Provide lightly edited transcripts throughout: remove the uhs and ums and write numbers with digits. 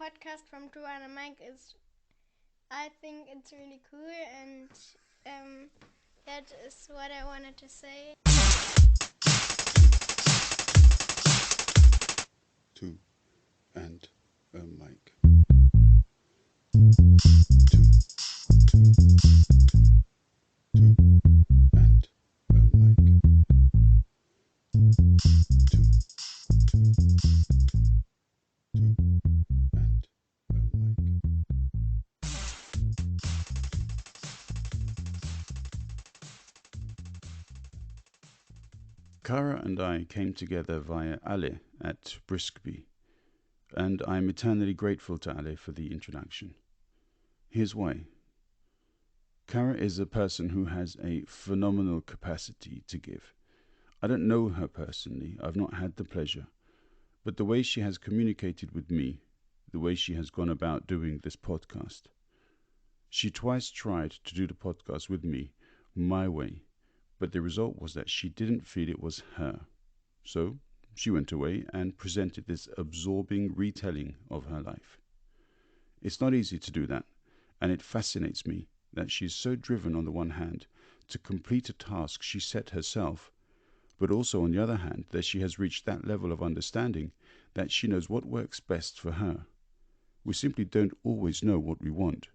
podcast from Drew and Mike is, I think it's really cool, and that is what I wanted to say. Two and a mic. Caragh and I came together via Ale at Briskby, and I am eternally grateful to Ale for the introduction. Here's why. Caragh is a person who has a phenomenal capacity to give. I don't know her personally, I've not had the pleasure, but the way she has communicated with me, the way she has gone about doing this podcast. She twice tried to do the podcast with me, my way, but the result was that she didn't feel it was her. So she went away and presented this absorbing retelling of her life. It's not easy to do that, and it fascinates me that she is so driven on the one hand to complete a task she set herself, but also on the other hand that she has reached that level of understanding that she knows what works best for her. We simply don't always know what we want,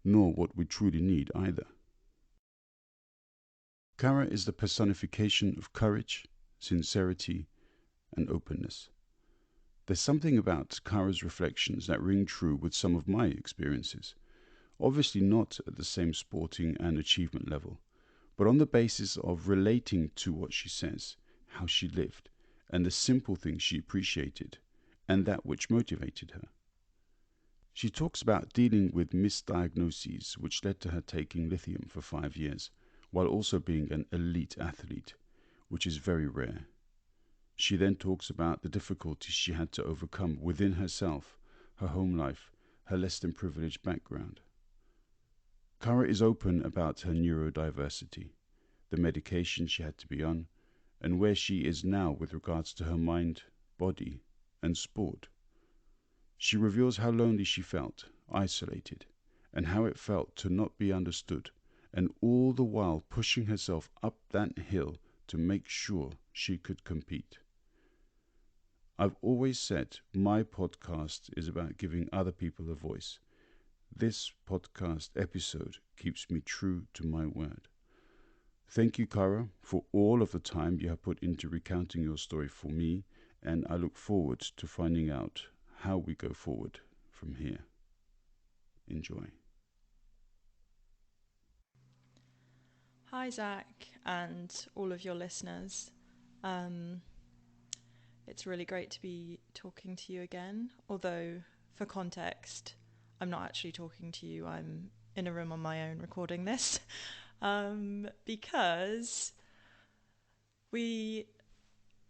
nor what we truly need either. Caragh is the personification of courage, sincerity, and openness. There's something about Caragh's reflections that ring true with some of my experiences, obviously not at the same sporting and achievement level, but on the basis of relating to what she says, how she lived, and the simple things she appreciated, and that which motivated her. She talks about dealing with misdiagnoses, which led to her taking lithium for 5 years, while also being an elite athlete, which is very rare. She then talks about the difficulties she had to overcome within herself, her home life, her less than privileged background. Caragh is open about her neurodiversity, the medication she had to be on, and where she is now with regards to her mind, body, and sport. She reveals how lonely she felt, isolated, and how it felt to not be understood, and all the while pushing herself up that hill to make sure she could compete. I've always said my podcast is about giving other people a voice. This podcast episode keeps me true to my word. Thank you, Caragh, for all of the time you have put into recounting your story for me, and I look forward to finding out how we go forward from here. Enjoy. Hi, Zach, and all of your listeners. It's really great to be talking to you again, although, for context, I'm not actually talking to you. I'm in a room on my own recording this because we,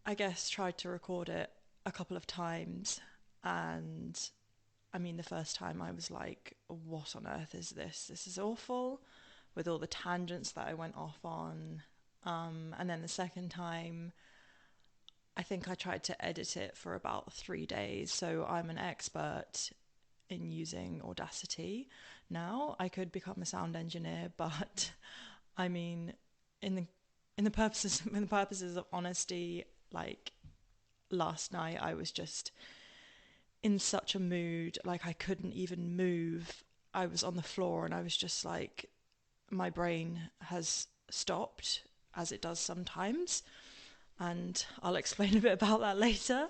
I guess, tried to record it a couple of times, and I mean, the first time I was like, what on earth is this? This is awful, with all the tangents that I went off on. And then the second time, I think I tried to edit it for about 3 days. So I'm an expert in using Audacity now. I could become a sound engineer, but I mean, in the purposes of honesty, like last night I was just in such a mood, like I couldn't even move. I was on the floor and I was just like, my brain has stopped, as it does sometimes, and I'll explain a bit about that later.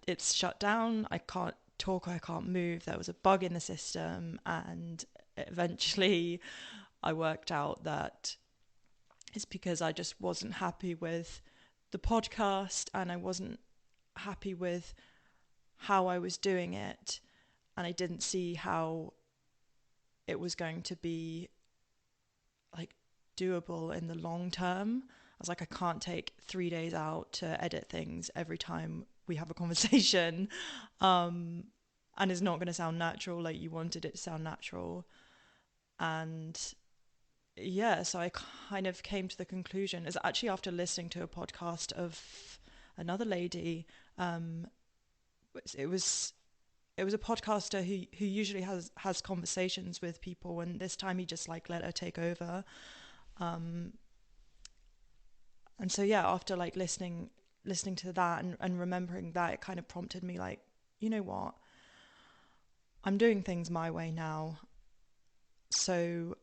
It's shut down. I can't talk, I can't move. There was a bug in the system, and eventually I worked out that it's because I just wasn't happy with the podcast, and I wasn't happy with how I was doing it, and I didn't see how it was going to be like doable in the long term. I was like, I can't take 3 days out to edit things every time we have a conversation, and it's not going to sound natural like you wanted it to sound natural. And yeah, so I kind of came to the conclusion, is actually after listening to a podcast of another lady, it was it was a podcaster who usually has conversations with people, and this time he just like let her take over. And so yeah, after like listening to that and remembering that, it kind of prompted me like, you know what, I'm doing things my way now, so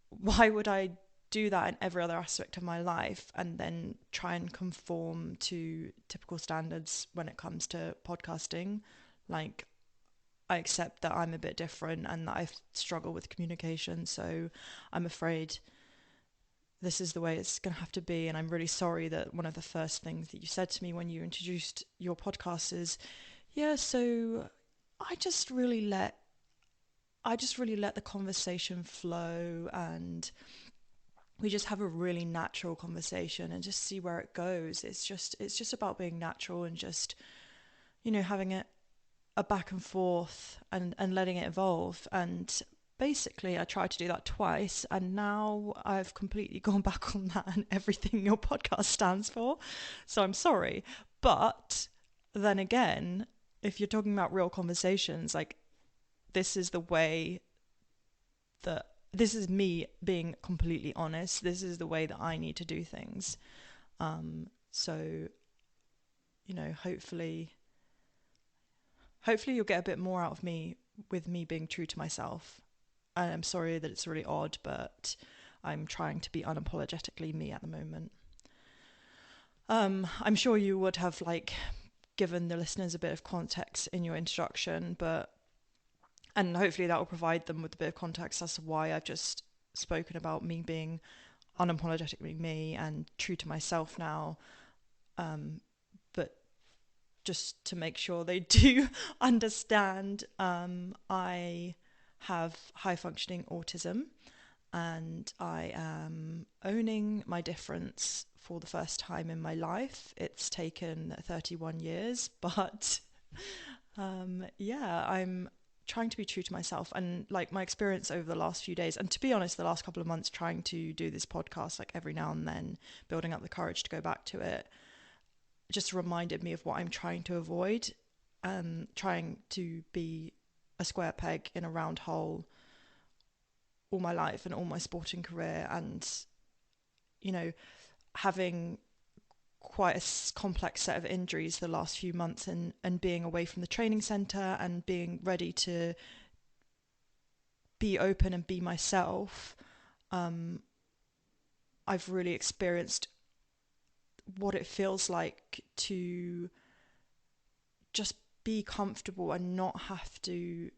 why would I do that in every other aspect of my life and then try and conform to typical standards when it comes to podcasting? Like, I accept that I'm a bit different and that I struggle with communication, so I'm afraid this is the way it's going to have to be. And I'm really sorry that one of the first things that you said to me when you introduced your podcast is, yeah, so I just really let the conversation flow, and we just have a really natural conversation and just see where it goes. It's just about being natural and just, you know, having a back and forth and letting it evolve. And basically I tried to do that twice, and now I've completely gone back on that and everything your podcast stands for. So I'm sorry. But then again, if you're talking about real conversations, like, this is the way that, this is me being completely honest. This is the way that I need to do things. So, you know, hopefully you'll get a bit more out of me with me being true to myself. And I'm sorry that it's really odd, but I'm trying to be unapologetically me at the moment. I'm sure you would have like given the listeners a bit of context in your introduction, and hopefully that will provide them with a bit of context as to why I've just spoken about me being unapologetically me and true to myself now. But just to make sure they do understand, I have high functioning autism, and I am owning my difference for the first time in my life. It's taken 31 years, but yeah, I'm trying to be true to myself. And like, my experience over the last few days, and to be honest, the last couple of months trying to do this podcast, like every now and then building up the courage to go back to it, just reminded me of what I'm trying to avoid, trying to be a square peg in a round hole all my life and all my sporting career, and, you know, having quite a complex set of injuries the last few months, and being away from the training centre and being ready to be open and be myself. I've really experienced what it feels like to just be comfortable and not have to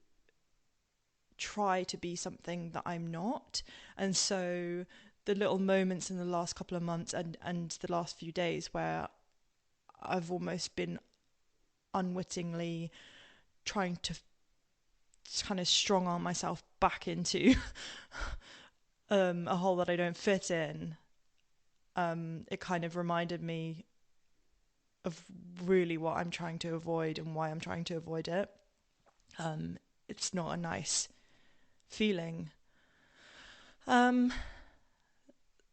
try to be something that I'm not. And so the little moments in the last couple of months and the last few days where I've almost been unwittingly trying to kind of strong arm myself back into a hole that I don't fit in, it kind of reminded me of really what I'm trying to avoid and why I'm trying to avoid it. It's not a nice feeling.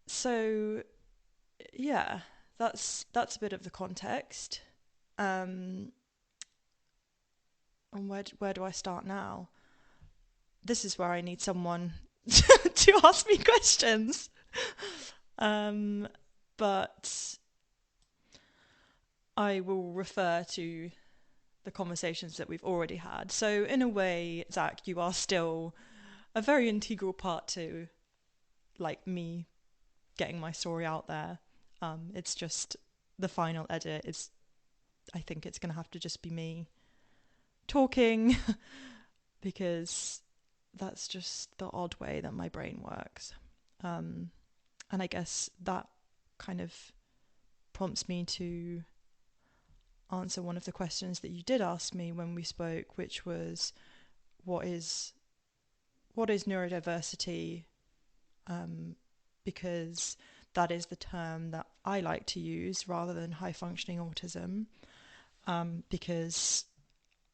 So yeah, that's a bit of the context. And where do I start now? This is where I need someone to ask me questions. But I will refer to the conversations that we've already had. So in a way, Zach, you are still a very integral part to like me getting my story out there. It's just the final edit is, I think it's going to have to just be me talking because that's just the odd way that my brain works. And I guess that kind of prompts me to answer one of the questions that you did ask me when we spoke, which was, what is neurodiversity? Because that is the term that I like to use rather than high functioning autism, because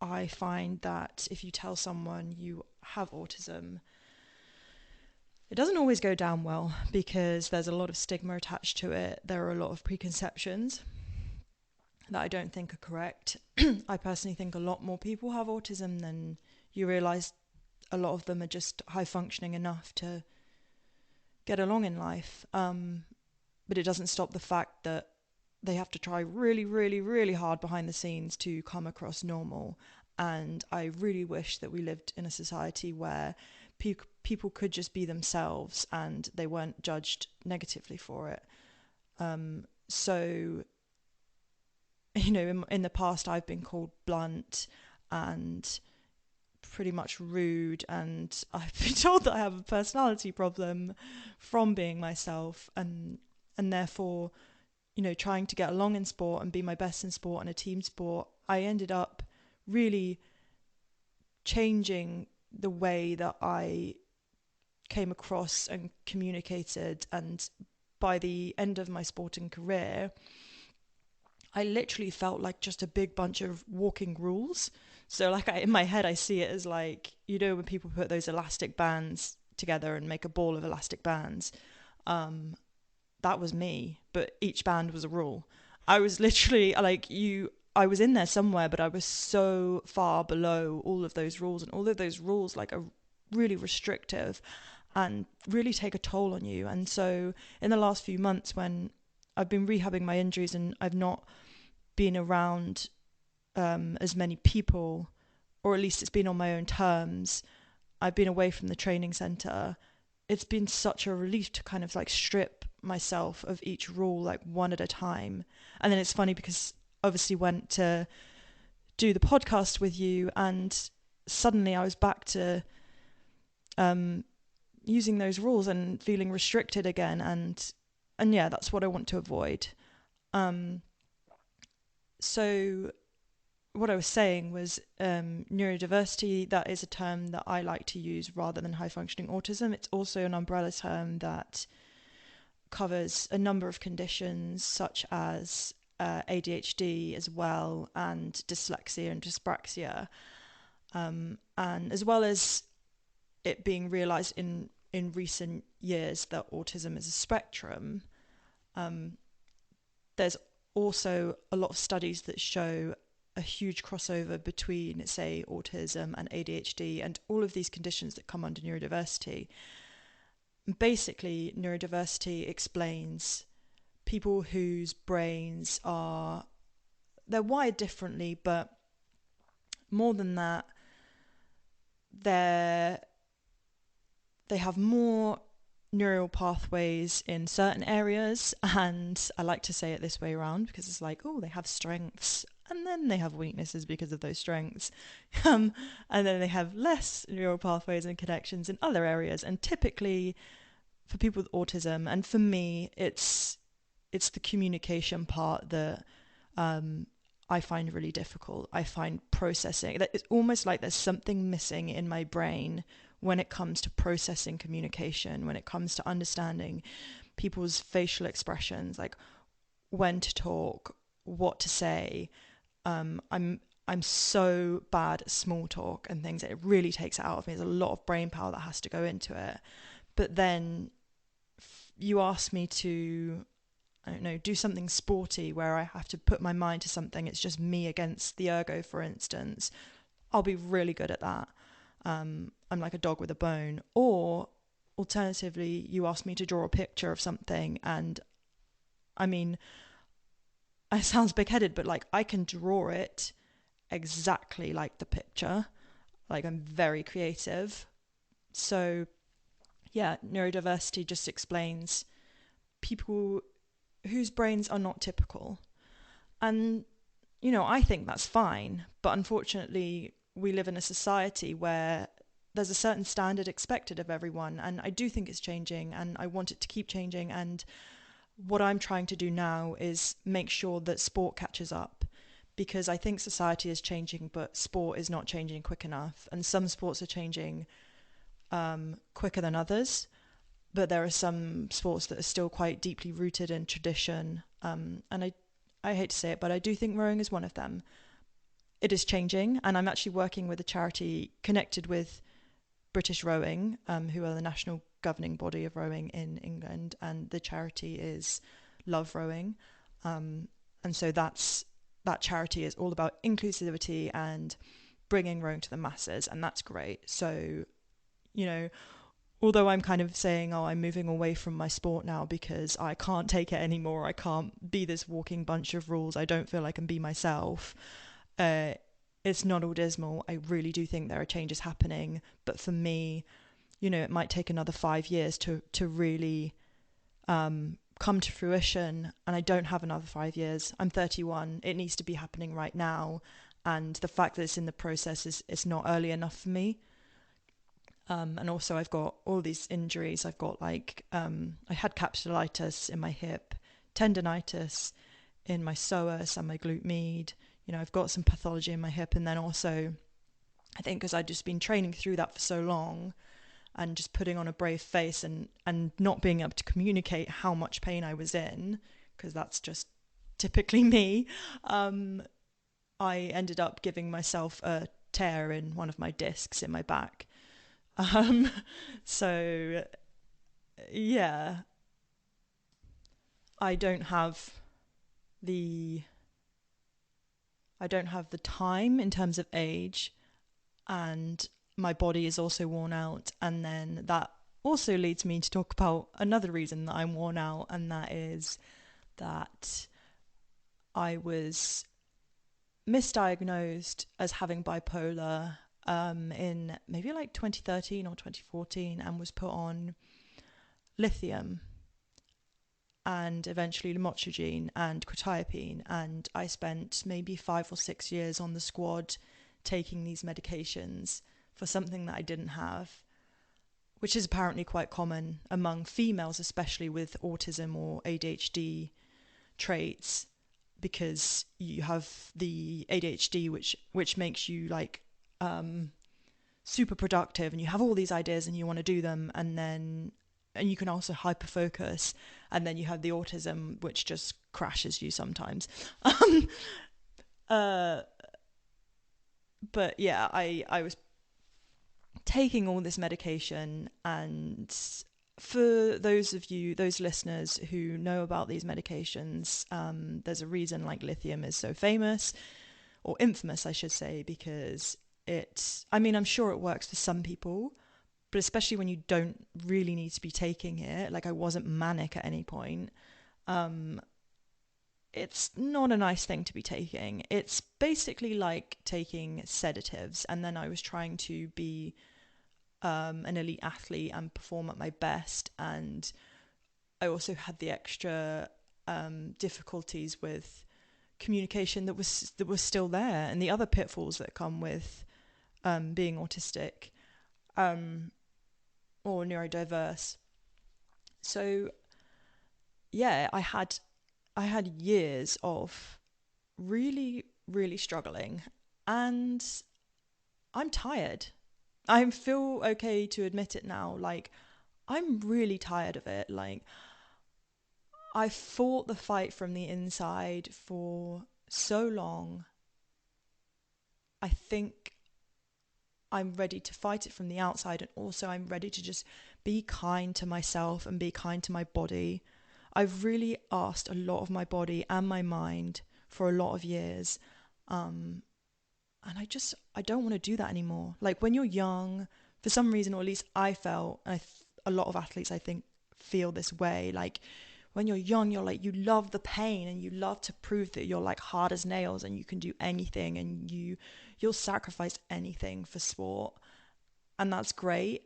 I find that if you tell someone you have autism, it doesn't always go down well because there's a lot of stigma attached to it. There are a lot of preconceptions. that I don't think are correct. I personally think a lot more people have autism than you realise. A lot of them are just high functioning enough to get along in life. But it doesn't stop the fact that they have to try really, really, really hard behind the scenes to come across normal. And I really wish that we lived in a society where people could just be themselves and they weren't judged negatively for it. So, you know, in the past I've been called blunt and pretty much rude, and I've been told that I have a personality problem from being myself, and therefore, you know, trying to get along in sport and be my best in sport and a team sport, I ended up really changing the way that I came across and communicated. And by the end of my sporting career, I literally felt like just a big bunch of walking rules. So like in my head, I see it as like, you know, when people put those elastic bands together and make a ball of elastic bands, that was me, but each band was a rule. I was literally I was in there somewhere, but I was so far below all of those rules, and all of those rules like are really restrictive and really take a toll on you. And so in the last few months, when I've been rehabbing my injuries and I've not been around as many people, or at least it's been on my own terms, I've been away from the training centre. It's been such a relief to kind of like strip myself of each rule like one at a time. And then it's funny because obviously went to do the podcast with you, and suddenly I was back to using those rules and feeling restricted again, and yeah, that's what I want to avoid. So what I was saying was neurodiversity, that is a term that I like to use rather than high functioning autism. It's also an umbrella term that covers a number of conditions such as ADHD as well, and dyslexia and dyspraxia, and as well as it being realised in recent years that autism is a spectrum. There's also a lot of studies that show a huge crossover between, say, autism and ADHD and all of these conditions that come under neurodiversity. Basically, neurodiversity explains people whose brains they're wired differently, but more than that, they have more neural pathways in certain areas, and I like to say it this way around because it's like, oh, they have strengths and then they have weaknesses because of those strengths, and then they have less neural pathways and connections in other areas. And typically for people with autism, and for me, it's the communication part that I find really difficult. I find processing that it's almost like there's something missing in my brain when it comes to processing communication, when it comes to understanding people's facial expressions, like when to talk, what to say. I'm so bad at small talk and things that it really takes it out of me. There's a lot of brain power that has to go into it. But then you ask me to, I don't know, do something sporty where I have to put my mind to something. It's just me against the ergo, for instance. I'll be really good at that. I'm like a dog with a bone. Or alternatively, you ask me to draw a picture of something, and I mean, it sounds big-headed, but like I can draw it exactly like the picture. Like I'm very creative. So yeah, neurodiversity just explains people whose brains are not typical. And, you know, I think that's fine. But unfortunately, we live in a society where there's a certain standard expected of everyone. And I do think it's changing, and I want it to keep changing. And what I'm trying to do now is make sure that sport catches up, because I think society is changing, but sport is not changing quick enough. And some sports are changing quicker than others, but there are some sports that are still quite deeply rooted in tradition. And I hate to say it, but I do think rowing is one of them. It is changing, and I'm actually working with a charity connected with British Rowing, who are the national governing body of rowing in England, and the charity is Love Rowing. And so that's that charity is all about inclusivity and bringing rowing to the masses, and that's great. So, you know, although I'm kind of saying, oh, I'm moving away from my sport now because I can't take it anymore, I can't be this walking bunch of rules, I don't feel I can be myself, it's not all dismal. I really do think there are changes happening, but for me, you know, it might take another 5 years to really come to fruition, and I don't have another 5 years. I'm 31. It needs to be happening right now, and the fact that it's in the process is not early enough for me. And also I've got all these injuries. I've got I had capsulitis in my hip, tendonitis in my psoas and my glute med. You know, I've got some pathology in my hip, and then also I think because I'd just been training through that for so long and just putting on a brave face and not being able to communicate how much pain I was in, because that's just typically me, I ended up giving myself a tear in one of my discs in my back. So yeah, I don't have the time in terms of age, and my body is also worn out. And then that also leads me to talk about another reason that I'm worn out, and that is that I was misdiagnosed as having bipolar in maybe like 2013 or 2014, and was put on lithium and eventually lamotrigine and quetiapine, and I spent maybe 5 or 6 years on the squad taking these medications for something that I didn't have, which is apparently quite common among females, especially with autism or ADHD traits, because you have the ADHD which makes you like super productive, and you have all these ideas and you want to do them, and you can also hyper focus, and then you have the autism which just crashes you sometimes. But yeah, I was taking all this medication, and for those listeners who know about these medications, there's a reason like lithium is so famous, or infamous I should say, because I'm sure it works for some people, but especially when you don't really need to be taking it, like I wasn't manic at any point, it's not a nice thing to be taking. It's basically like taking sedatives, and then I was trying to be an elite athlete and perform at my best, and I also had the extra difficulties with communication that was still there, and the other pitfalls that come with being autistic or neurodiverse. So yeah, I had years of really, really struggling, and I'm tired. I feel okay to admit it now. Like, I'm really tired of it. Like, I fought the fight from the inside for so long. I think I'm ready to fight it from the outside, and also I'm ready to just be kind to myself and be kind to my body. I've really asked a lot of my body and my mind for a lot of years, and I don't want to do that anymore. Like, when you're young, for some reason, or at least I felt, and a lot of athletes I think feel this way, like when you're young, you're like, you love the pain and you love to prove that you're like hard as nails and you can do anything, and you'll sacrifice anything for sport, and that's great.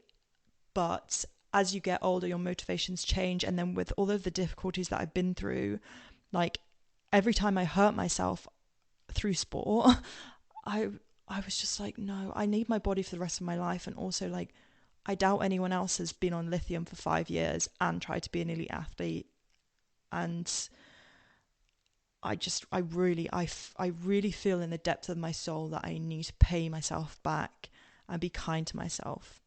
But as you get older, your motivations change, and then with all of the difficulties that I've been through, like every time I hurt myself through sport, I was just like, no, I need my body for the rest of my life. And also, like, I doubt anyone else has been on lithium for 5 years and tried to be an elite athlete. And I really feel in the depth of my soul that I need to pay myself back and be kind to myself.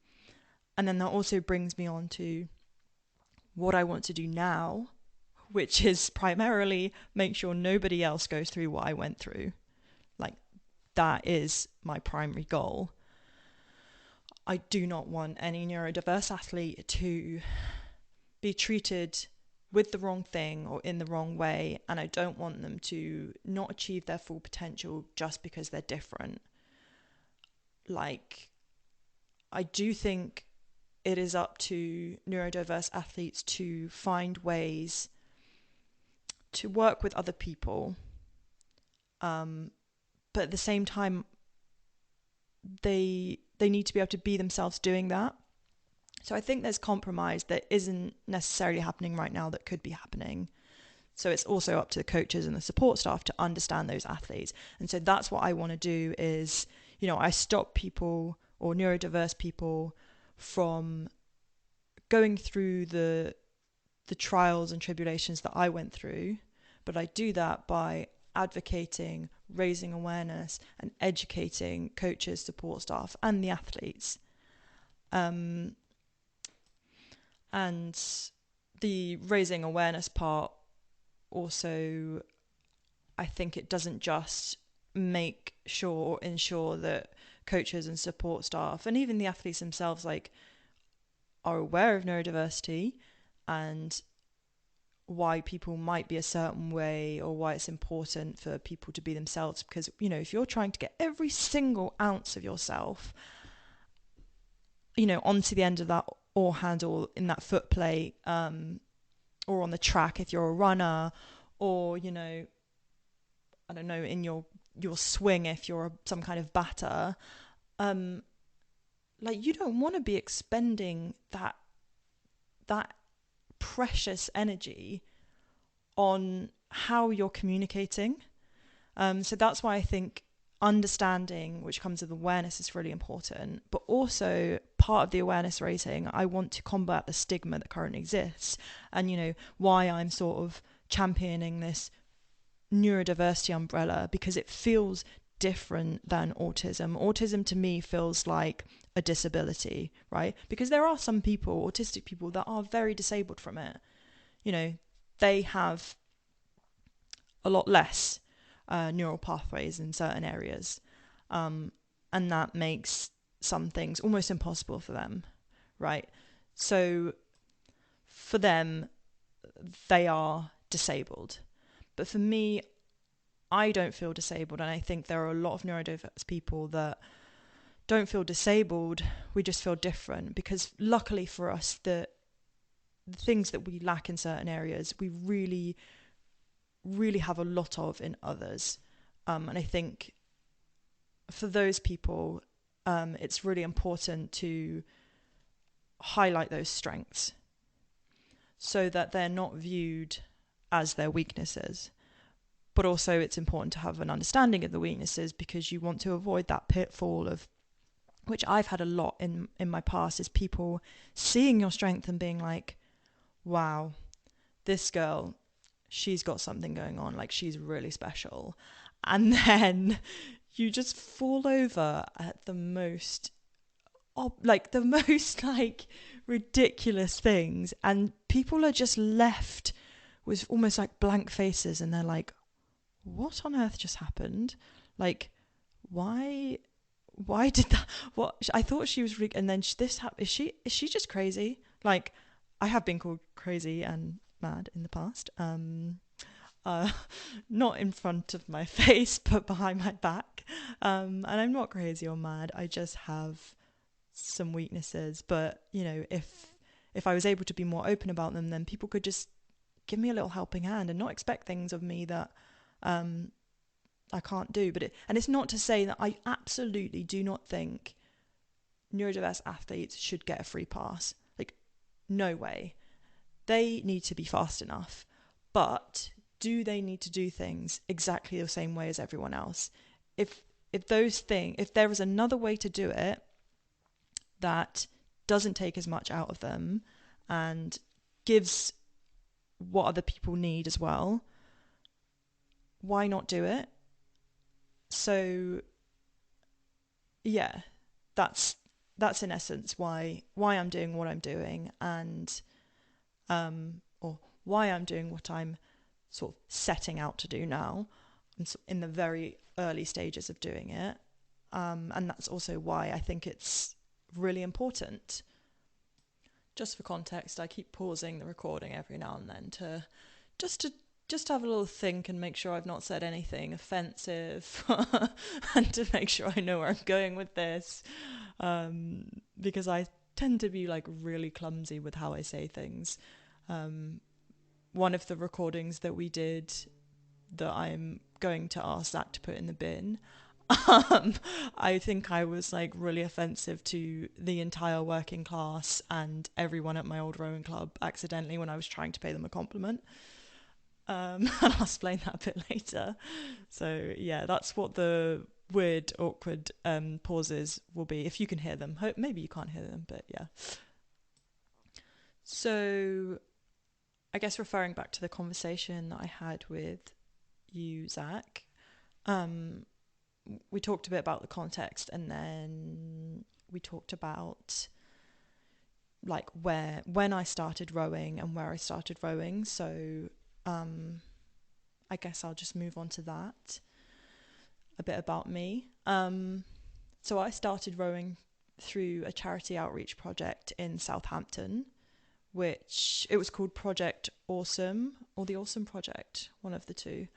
And then that also brings me on to what I want to do now, which is primarily make sure nobody else goes through what I went through. Like, that is my primary goal. I do not want any neurodiverse athlete to be treated with the wrong thing or in the wrong way, and I don't want them to not achieve their full potential just because they're different. Like, I do think it is up to neurodiverse athletes to find ways to work with other people, but at the same time, they need to be able to be themselves doing that. So I think there's compromise that isn't necessarily happening right now that could be happening. So it's also up to the coaches and the support staff to understand those athletes. And so that's what I want to do is, I stop people or neurodiverse people from going through the trials and tribulations that I went through, but I do that by advocating, raising awareness and educating coaches, support staff and the athletes. And the raising awareness part also, I think it doesn't just make sure or ensure that coaches and support staff and even the athletes themselves are aware of neurodiversity and why people might be a certain way or why it's important for people to be themselves. Because, if you're trying to get every single ounce of yourself, onto the end of that oar handle in that foot plate, or on the track if you're a runner, or, I don't know, in your swing if you're some kind of batter, you don't want to be expending that precious energy on how you're communicating. So that's why I think understanding, which comes with awareness, is really important. But also part of the awareness raising, I want to combat the stigma that currently exists. And, why I'm sort of championing this neurodiversity umbrella, because it feels different than autism. Autism to me feels like a disability, right? Because there are some people, autistic people, that are very disabled from it. They have a lot less neural pathways in certain areas, and that makes some things almost impossible for them, right? So for them, they are disabled. But for me, I don't feel disabled, and I think there are a lot of neurodiverse people that don't feel disabled. We just feel different, because luckily for us, the things that we lack in certain areas, we really, really have a lot of in others. And I think for those people, it's really important to highlight those strengths so that they're not viewed as their weaknesses. But also it's important to have an understanding of the weaknesses, because you want to avoid that pitfall of, which I've had a lot in my past, is people seeing your strength and being like, wow, this girl, she's got something going on, she's really special. And then you just fall over at the most ridiculous things, and people are just left with almost blank faces, and they're like, what on earth just happened? Why did that? What? I thought she was and then this happened. Is she just crazy? I have been called crazy and mad in the past. Not in front of my face, but behind my back. And I'm not crazy or mad. I just have some weaknesses. But, if I was able to be more open about them, then people could just give me a little helping hand and not expect things of me that I can't do. And it's not to say that I absolutely do not think neurodiverse athletes should get a free pass. No way. They need to be fast enough. But do they need to do things exactly the same way as everyone else? If there is another way to do it that doesn't take as much out of them and gives what other people need as well, why not do it? So yeah, that's in essence why I'm doing what I'm doing, and or why I'm doing what I'm sort of setting out to do now. I'm in the very early stages of doing it, and that's also why I think it's really important just for context, I keep pausing the recording every now and then to have a little think and make sure I've not said anything offensive and to make sure I know where I'm going with this, because I tend to be like really clumsy with how I say things. One of the recordings that we did that I'm going to ask Zach to put in the bin, I think I was like really offensive to the entire working class and everyone at my old rowing club accidentally when I was trying to pay them a compliment. And I'll explain that a bit later. So yeah, that's what the weird, awkward pauses will be, if you can hear them. Maybe you can't hear them, but yeah. So I guess referring back to the conversation that I had with you, Zach, we talked a bit about the context, and then we talked about like when I started rowing and where I started rowing. So I guess I'll just move on to that. A bit about me. So I started rowing through a charity outreach project in Southampton, which it was called Project Awesome, or the Awesome Project, one of the two.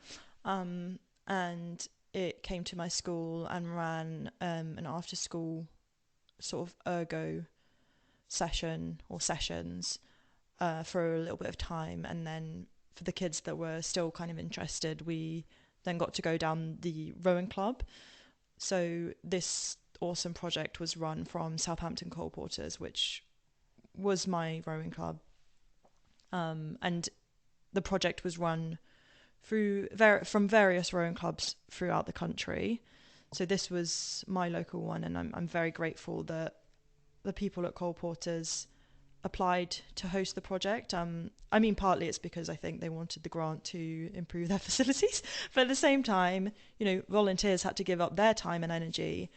And it came to my school and ran an after school sort of ergo session or sessions for a little bit of time. And then for the kids that were still kind of interested, we then got to go down the rowing club. So this awesome project was run from Southampton Coal Porters, which was my rowing club. And the project was run from various rowing clubs throughout the country. So this was my local one, and I'm very grateful that the people at Coal Porters applied to host the project. I mean, partly it's because I think they wanted the grant to improve their facilities, but at the same time, you know, volunteers had to give up their time and energy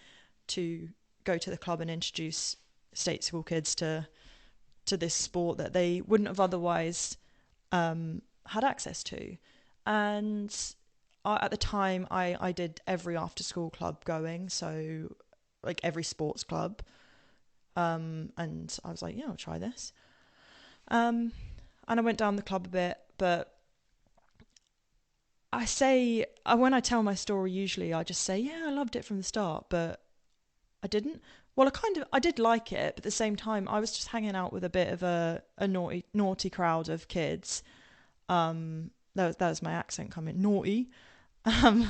to go to the club and introduce state school kids to this sport that they wouldn't have otherwise had access to. And at the time, I did every after school club going, so like every sports club. And I was like, yeah, I'll try this. And I went down the club a bit, but when I tell my story, usually I just say, yeah, I loved it from the start, but I didn't. Well, I did like it, but at the same time, I was just hanging out with a bit of a naughty crowd of kids. That was my accent coming, naughty. Part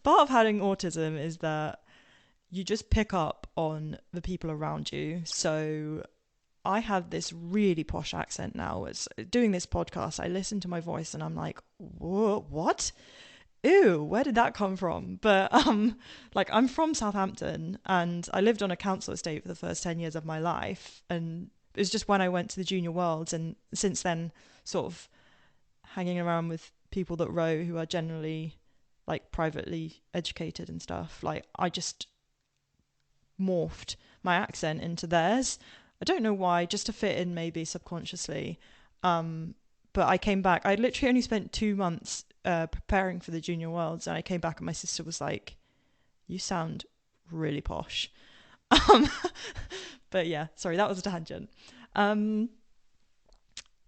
of having autism is that you just pick up on the people around you. So I have this really posh accent now. It's doing this podcast, I listen to my voice and I'm like, whoa, what? Ew, where did that come from? But like, I'm from Southampton and I lived on a council estate for the first 10 years of my life, and it was just when I went to the junior worlds, and since then sort of hanging around with people that row who are generally like privately educated and stuff, like I just morphed my accent into theirs. I don't know why, just to fit in maybe subconsciously. But I came back, I literally only spent 2 months preparing for the junior worlds, and I came back and my sister was like, you sound really posh. But yeah, sorry, that was a tangent.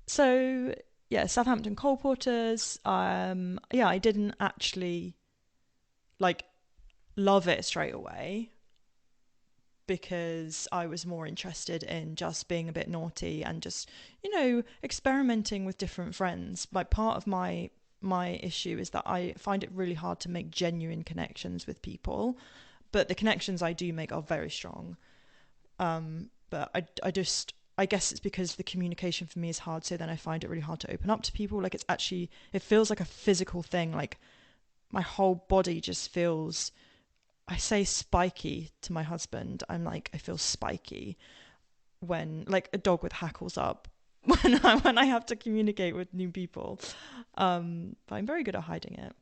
So yeah, Southampton Coal Porters, I didn't actually like love it straight away, because I was more interested in just being a bit naughty and just, you know, experimenting with different friends. Like, part of my issue is that I find it really hard to make genuine connections with people, but the connections I do make are very strong. But I guess it's because the communication for me is hard, so then I find it really hard to open up to people. Like, it feels like a physical thing. Like, my whole body just feels, I say spiky to my husband. I'm like, I feel spiky when, like, a dog with hackles up when I have to communicate with new people. But I'm very good at hiding it.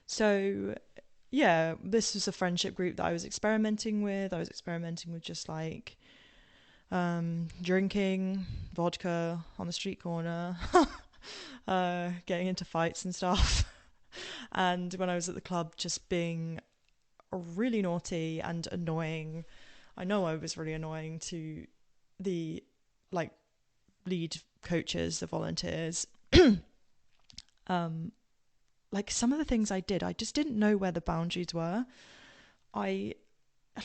So yeah, this was a friendship group that I was experimenting with. I was experimenting with just like drinking vodka on the street corner, getting into fights and stuff. And when I was at the club, just being really naughty and annoying. I know I was really annoying to the like lead coaches, the volunteers, like some of the things I did, I just didn't know where the boundaries were. I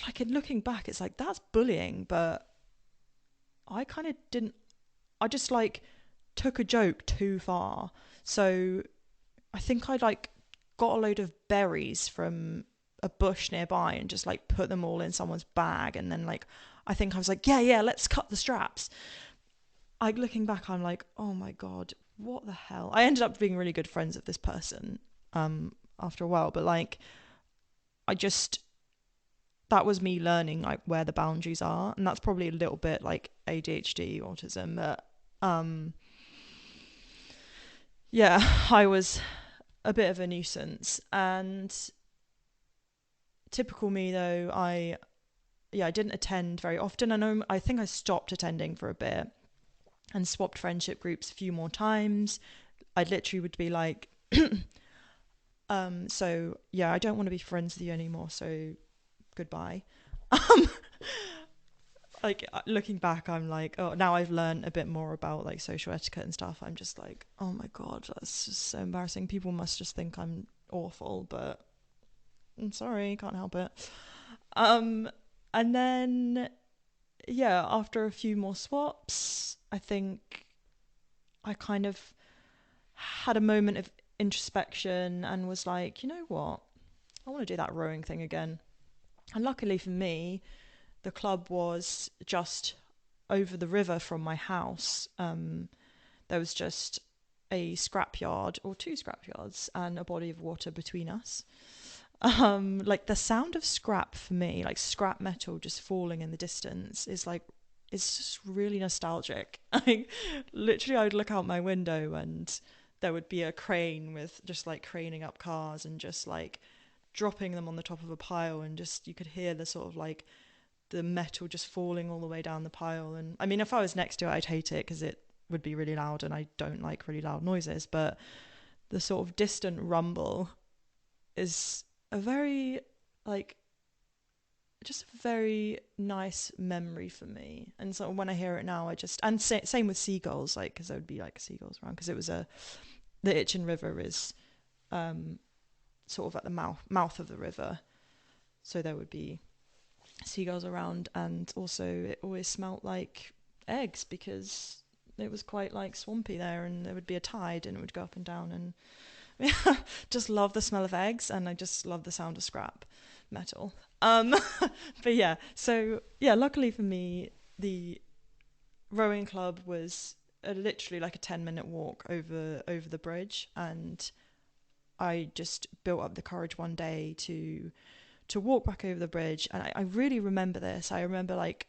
like, in looking back, it's like, that's bullying, but I kind of didn't, I just like took a joke too far. So I think I like got a load of berries from a bush nearby and just like put them all in someone's bag, and then like I think I was like, yeah, let's cut the straps. I, looking back, I'm like, oh my god, what the hell. I ended up being really good friends with this person after a while, but like I just, that was me learning like where the boundaries are, and that's probably a little bit like ADHD, autism, but yeah, I was a bit of a nuisance. And typical me though, I didn't attend very often. I think I stopped attending for a bit and swapped friendship groups a few more times. I literally would be like, so yeah, I don't want to be friends with you anymore, so goodbye. Like looking back, I'm like, oh, now I've learned a bit more about like social etiquette and stuff. I'm just like, oh my god, that's just so embarrassing. People must just think I'm awful, but I'm sorry, can't help it. And then yeah, after a few more swaps, I think I kind of had a moment of introspection and was like, you know what, I want to do that rowing thing again. And luckily for me, the club was just over the river from my house. There was just a scrapyard or two scrapyards and a body of water between us. Like the sound of scrap for me, like scrap metal just falling in the distance, is like, it's just really nostalgic. Like literally I would look out my window and there would be a crane with just like craning up cars and just like dropping them on the top of a pile, and just you could hear the sort of like the metal just falling all the way down the pile. And I mean, if I was next to it, I'd hate it because it would be really loud and I don't like really loud noises, but the sort of distant rumble is a very like just a very nice memory for me. And so when I hear it now, I just, and same with seagulls, like because there would be like seagulls around, because it was the Itchen River is sort of at the mouth of the river, so there would be seagulls around. And also it always smelt like eggs because it was quite like swampy there, and there would be a tide and it would go up and down, and just love the smell of eggs, and I just love the sound of scrap metal. But yeah, so yeah, luckily for me, the rowing club was literally like a 10-minute walk over the bridge, and I just built up the courage one day to walk back over the bridge. And I really remember this. I remember like,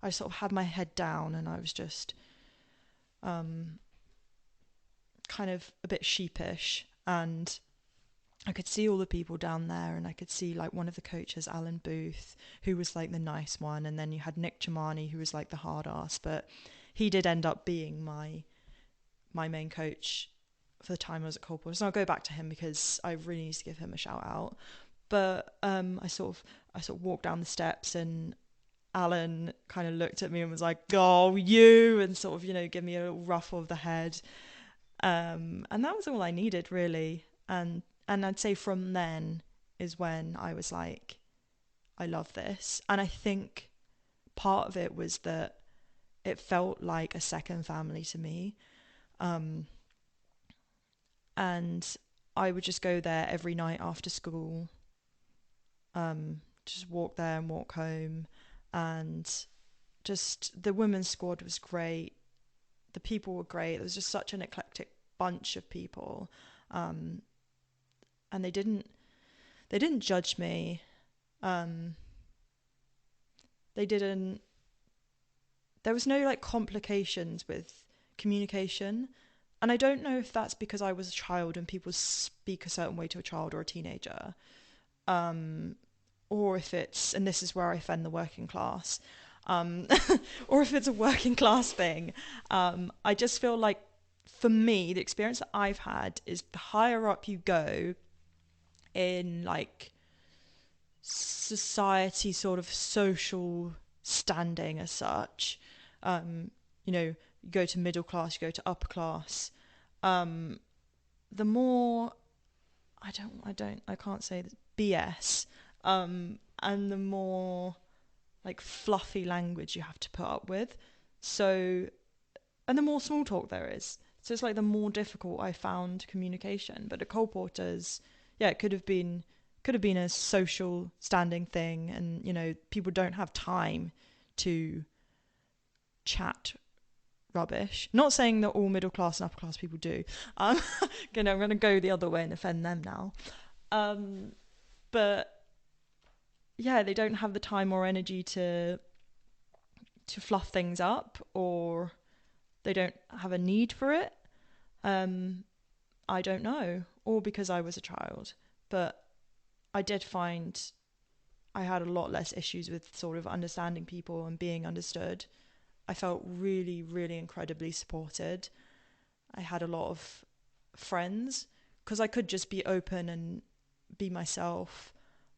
I sort of had my head down and I was just kind of a bit sheepish, and I could see all the people down there, and I could see like one of the coaches, Alan Booth, who was like the nice one, and then you had Nick Chamani, who was like the hard ass, but he did end up being my main coach for the time I was at Coldport. So I'll go back to him because I really need to give him a shout out. But I sort of walked down the steps, and Alan kind of looked at me and was like, "Oh, you," and sort of, you know, give me a little ruffle of the head. And that was all I needed, really. And I'd say from then is when I was like, I love this. And I think part of it was that it felt like a second family to me. And I would just go there every night after school, just walk there and walk home. And just the women's squad was great. The people were great. It was just such an eclectic bunch of people. And they didn't judge me. There was no like complications with communication. And I don't know if that's because I was a child and people speak a certain way to a child or a teenager. Or if it's, and this is where I offend the working class, or if it's a working class thing. I just feel like, for me, the experience that I've had is the higher up you go in like society, sort of social standing as such. You know, you go to middle class, you go to upper class. The more I can't say this, BS, and the more like fluffy language you have to put up with. So, and the more small talk there is. So it's like the more difficult I found communication. But at Cole Porter's, yeah, it could have been a social standing thing, and you know, people don't have time to chat rubbish. Not saying that all middle class and upper class people do. I'm going to go the other way and offend them now. But yeah, they don't have the time or energy to fluff things up, or they don't have a need for it. I don't know, or because I was a child, but I did find I had a lot less issues with sort of understanding people and being understood. I felt really, really incredibly supported. I had a lot of friends because I could just be open and be myself.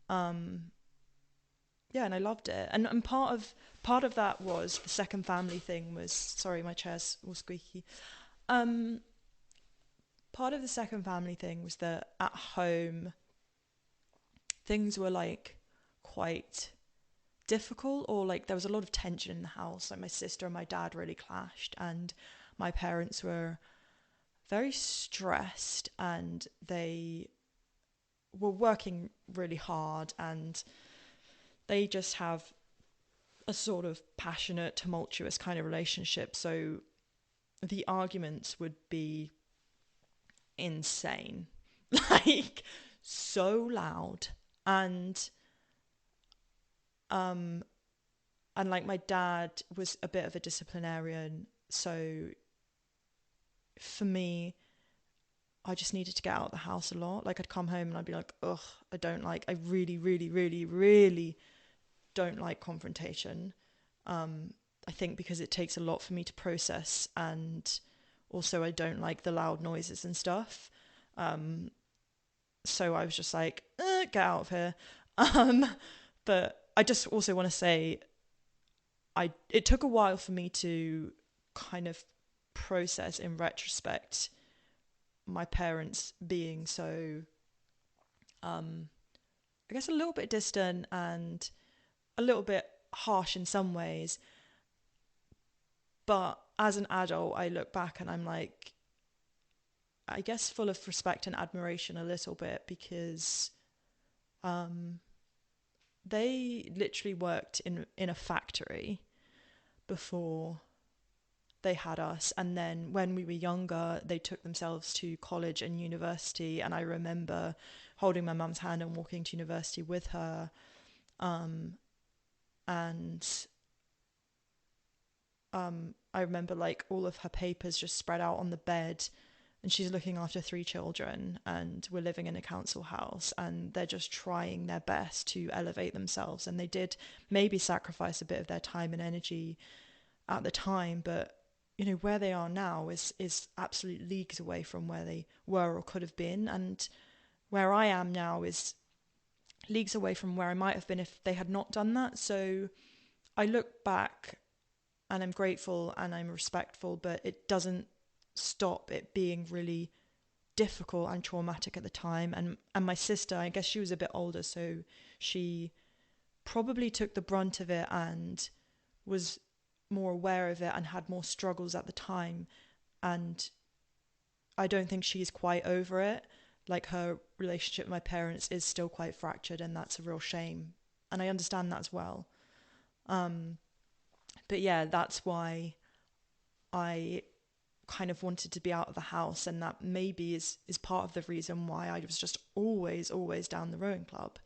Yeah, and I loved it. And part of that was the second family thing was, sorry, my chair's all squeaky. Part of the second family thing was that at home things were like quite difficult, or like there was a lot of tension in the house. Like my sister and my dad really clashed, and my parents were very stressed, and they were working really hard, and they just have a sort of passionate, tumultuous kind of relationship. So the arguments would be insane, like so loud, and like my dad was a bit of a disciplinarian, so for me, I just needed to get out of the house a lot. Like I'd come home and I'd be like, ugh, I really, really, really, really don't like confrontation. I think because it takes a lot for me to process, and also I don't like the loud noises and stuff. So I was just like, get out of here. But I just also want to say, it took a while for me to kind of process in retrospect my parents being so, I guess, a little bit distant and a little bit harsh in some ways. But as an adult, I look back and I'm like, I guess full of respect and admiration a little bit, because they literally worked in a factory before they had us, and then when we were younger they took themselves to college and university, and I remember holding my mum's hand and walking to university with her, and I remember like all of her papers just spread out on the bed, and she's looking after 3 children, and we're living in a council house, and they're just trying their best to elevate themselves, and they did maybe sacrifice a bit of their time and energy at the time, but you know, where they are now is absolute leagues away from where they were or could have been, and where I am now is leagues away from where I might have been if they had not done that. So I look back and I'm grateful and I'm respectful, but it doesn't stop it being really difficult and traumatic at the time. And my sister, I guess she was a bit older, so she probably took the brunt of it and was more aware of it and had more struggles at the time, and I don't think she's quite over it. Like her relationship with my parents is still quite fractured, and that's a real shame, and I understand that as well. But yeah, that's why I kind of wanted to be out of the house, and that maybe is part of the reason why I was just always down the rowing club,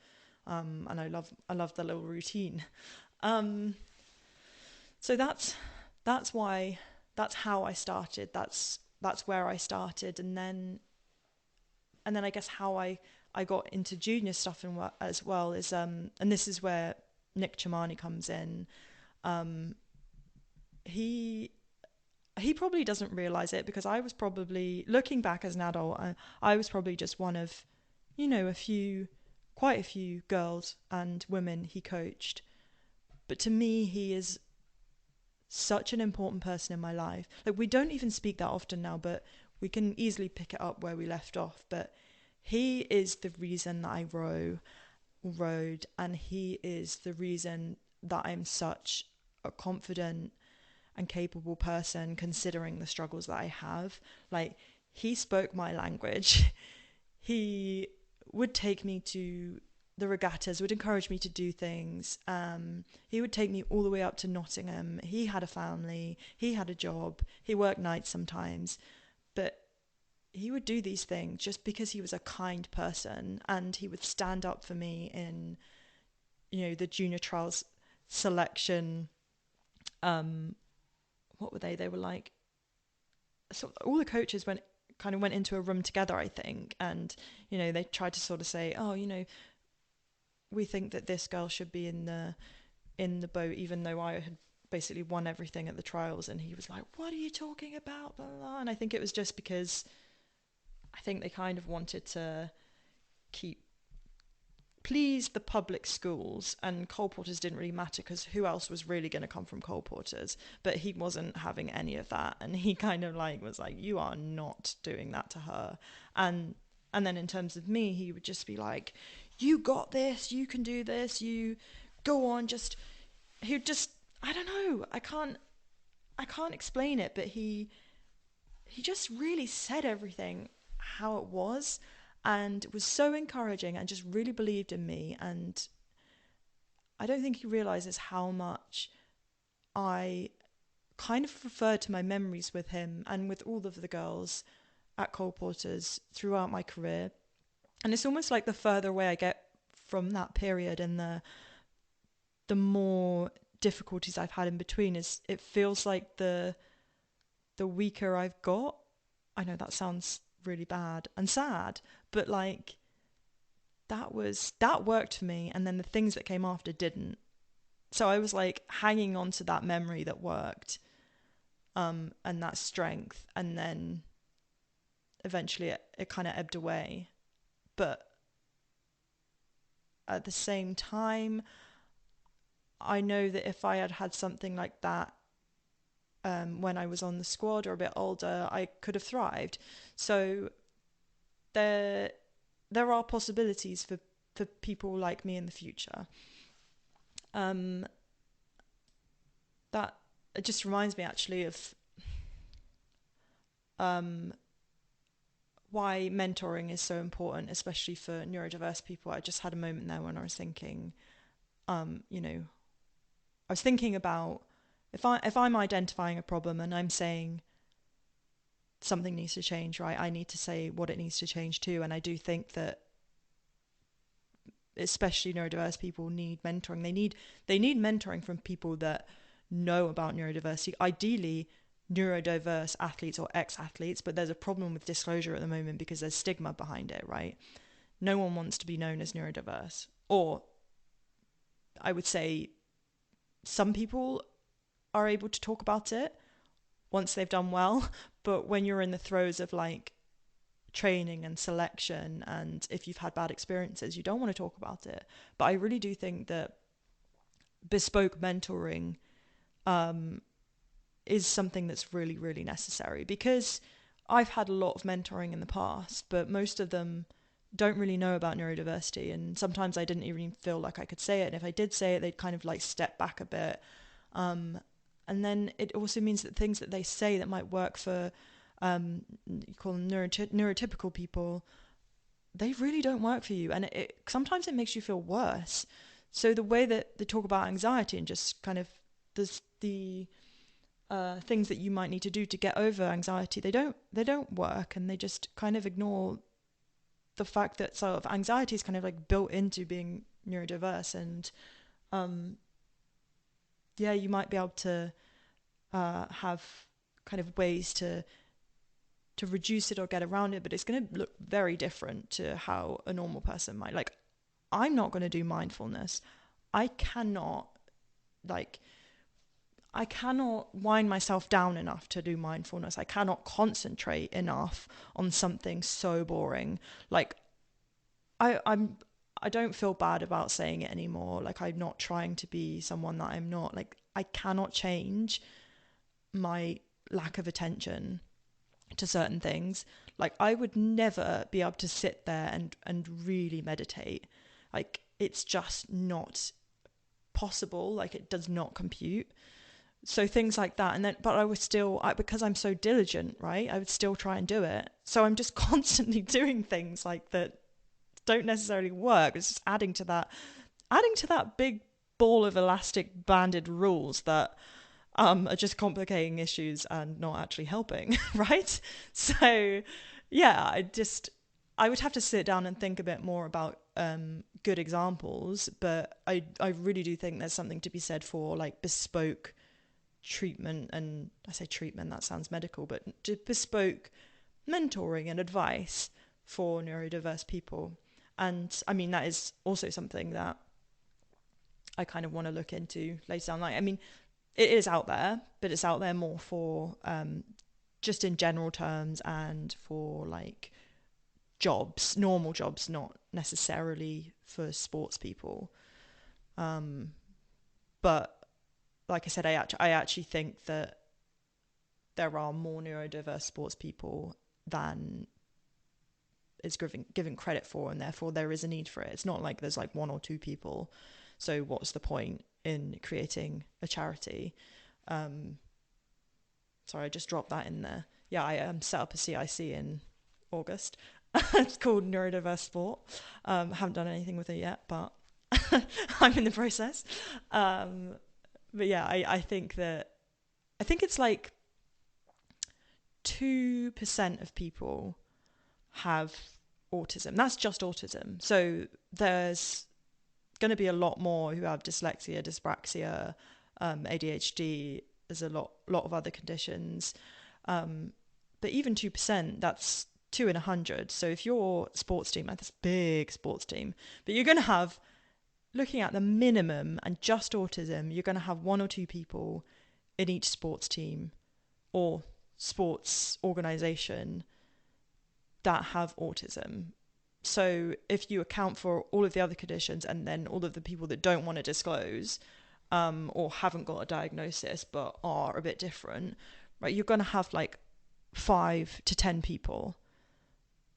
and I love the little routine. So that's how I started. That's where I started, and then I guess how I got into junior stuff as well is and this is where Nick Chamani comes in. He probably doesn't realize it, because I was probably, looking back as an adult, I was probably just one of, you know, quite a few girls and women he coached. But to me, he is such an important person in my life. Like, we don't even speak that often now, but we can easily pick it up where we left off. But he is the reason that I rode, and he is the reason that I'm such a confident and capable person, considering the struggles that I have. Like, he spoke my language. He would take me to the regattas, would encourage me to do things. He would take me all the way up to Nottingham. He had a family, he had a job, he worked nights sometimes, but he would do these things just because he was a kind person, and he would stand up for me in, the junior trials selection. What were they? They were like, so all the coaches went into a room together, I think, and they tried to sort of say, oh, we think that this girl should be in the boat, even though I had basically won everything at the trials. And he was like, what are you talking about, blah, blah, blah. And I think it was just because I think they kind of wanted to please the public schools, and Cole Porters didn't really matter because who else was really going to come from Cole Porters? But he wasn't having any of that, and he kind of was like, you are not doing that to her. And then in terms of me, he would just be like, you got this, you can do this, you go on, he'd just, I don't know, I can't explain it, but he just really said everything how it was, and was so encouraging and just really believed in me. And I don't think he realizes how much I kind of referred to my memories with him and with all of the girls at Cole Porters throughout my career. And it's almost like the further away I get from that period, and the more difficulties I've had in between, it feels like the weaker I've got. I know that sounds really bad and sad, but that worked for me, and then the things that came after didn't. So I was hanging on to that memory that worked, and that strength, and then eventually it kind of ebbed away. But at the same time, I know that if I had had something like that when I was on the squad or a bit older, I could have thrived. So there are possibilities for people like me in the future. That it just reminds me actually of why mentoring is so important, especially for neurodiverse people. I just had a moment there when I was thinking, I was thinking about if I'm identifying a problem and I'm saying something needs to change, right? I need to say what it needs to change too. And I do think that especially neurodiverse people need mentoring. They need mentoring from people that know about neurodiversity, ideally neurodiverse athletes or ex-athletes, but there's a problem with disclosure at the moment because there's stigma behind it, right? No one wants to be known as neurodiverse. Or I would say some people are able to talk about it once they've done well, but when you're in the throes of training and selection, and if you've had bad experiences, you don't want to talk about it. But I really do think that bespoke mentoring is something that's really, really necessary, because I've had a lot of mentoring in the past, but most of them don't really know about neurodiversity, and sometimes I didn't even feel like I could say it, and if I did say it, they'd kind of step back a bit. And then it also means that things that they say that might work for you call them neurotypical people, they really don't work for you, and sometimes it makes you feel worse. So the way that they talk about anxiety and just kind of the things that you might need to do to get over anxiety, they don't work, and they just kind of ignore the fact that sort of anxiety is kind of built into being neurodiverse. And you might be able to have kind of ways to reduce it or get around it, but it's going to look very different to how a normal person might. I'm not going to do mindfulness. I cannot wind myself down enough to do mindfulness. I cannot concentrate enough on something so boring. I'm I don't feel bad about saying it anymore. Like, I'm not trying to be someone that I'm not. Like, I cannot change my lack of attention to certain things. Like, I would never be able to sit there and really meditate. Like, it's just not possible. Like, it does not compute. So things like that. And then, but I was still, because I'm so diligent, right, I would still try and do it. So I'm just constantly doing things like that don't necessarily work. It's just adding to that big ball of elastic banded rules that are just complicating issues and not actually helping, right? So yeah, I would have to sit down and think a bit more about good examples, but I really do think there's something to be said for like bespoke treatment, and I say treatment, that sounds medical, but bespoke mentoring and advice for neurodiverse people. And I mean, that is also something that I kind of want to look into later down the line. I mean, it is out there, but it's out there more for just in general terms and for like jobs, normal jobs, not necessarily for sports people. But like I said, I actually think that there are more neurodiverse sports people than is given credit for, and therefore there is a need for it. It's not like there's like one or two people. So what's the point in creating a charity? Sorry, I just dropped that in there. Yeah, I set up a CIC in August. It's called Neurodiverse Sport. Haven't done anything with it yet, but I'm in the process. But yeah, I think it's like 2% of people have autism. That's just autism. So there's going to be a lot more who have dyslexia, dyspraxia, ADHD. There's a lot of other conditions. But even 2%, that's 2 in 100. So if your sports team, like this big sports team, but you're going to have, looking at the minimum and just autism, you're going to have 1 or 2 people in each sports team or sports organization that have autism. So if you account for all of the other conditions and then all of the people that don't want to disclose or haven't got a diagnosis but are a bit different, right, you're going to have like 5 to 10 people.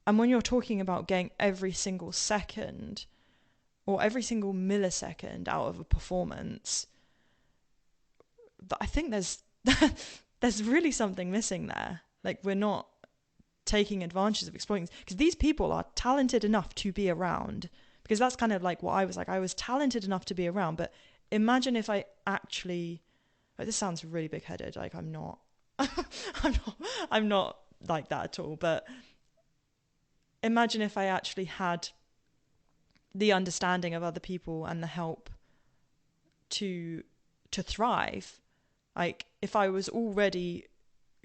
And when you're talking about getting every single second or every single millisecond out of a performance, I think there's really something missing there. Like, we're not taking advantage of exploiting, because these people are talented enough to be around, because that's kind of like what I was like. I was talented enough to be around, but imagine if I actually, like, this sounds really big-headed, like I'm not I'm not like that at all, but imagine if I actually had the understanding of other people and the help to thrive. Like, if I was already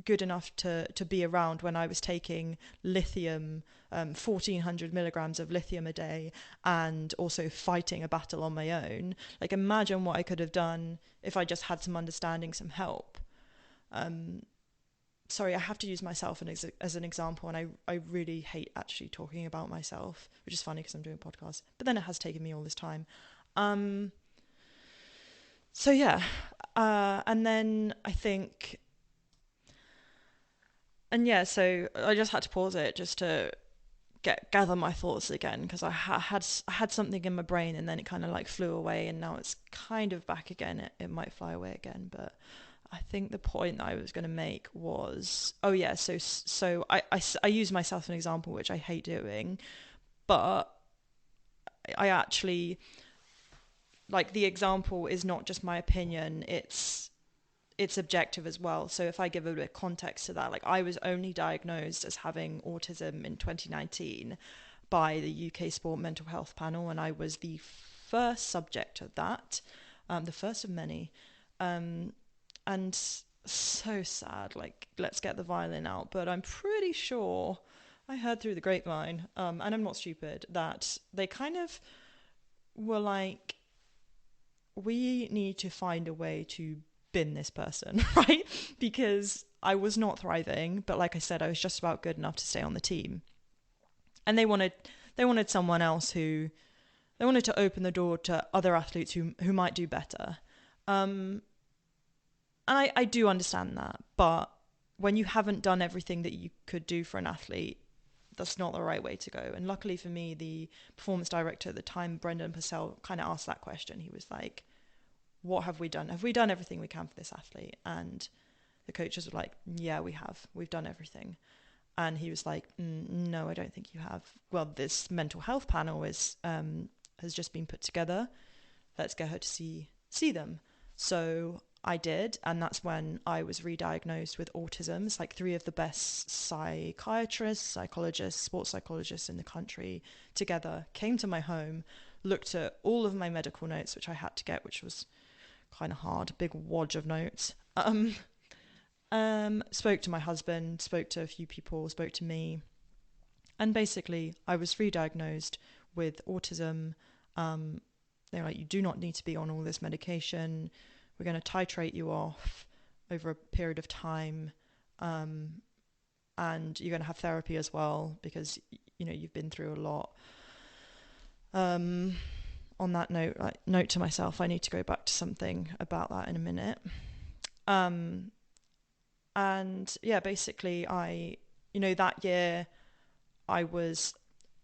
good enough to be around when I was taking lithium, 1400 milligrams of lithium a day, and also fighting a battle on my own, like, imagine what I could have done if I just had some understanding, some help. Sorry, I have to use myself as an example, and I really hate actually talking about myself, which is funny because I'm doing a podcast, but then it has taken me all this time. So yeah, and then I think, and yeah, so I just had to pause it just to gather my thoughts again, because I had something in my brain and then it kind of like flew away, and now it's kind of back again. It might fly away again, but I think the point that I was going to make was, so I use myself as an example, which I hate doing, but I actually, like, the example is not just my opinion, it's objective as well. So if I give a bit of context to that, like, I was only diagnosed as having autism in 2019 by the UK Sport Mental Health Panel, and I was the first subject of that, the first of many. And so sad, like, let's get the violin out. But I'm pretty sure I heard through the grapevine, and I'm not stupid, that they kind of were like, we need to find a way to bin this person, right? Because I was not thriving, but like I said, I was just about good enough to stay on the team. And they wanted someone else who to open the door to other athletes who might do better. And I do understand that, but when you haven't done everything that you could do for an athlete, that's not the right way to go. And luckily for me, the performance director at the time, Brendan Purcell, kind of asked that question. He was like, what have we done? Have we done everything we can for this athlete? And the coaches were like, yeah, we have. We've done everything. And he was like, no, I don't think you have. Well, this mental health panel has just been put together. Let's get her to see them. So I did, and that's when I was re-diagnosed with autism. It's like 3 of the best psychiatrists, psychologists, sports psychologists in the country together came to my home, looked at all of my medical notes, which I had to get, which was kind of hard, a big wodge of notes. Spoke to my husband, spoke to a few people, spoke to me, and basically I was re-diagnosed with autism. They're like, you do not need to be on all this medication. We're going to titrate you off over a period of time, and you're going to have therapy as well because you've been through a lot. On that note to myself, I need to go back to something about that in a minute. And yeah, basically that year I was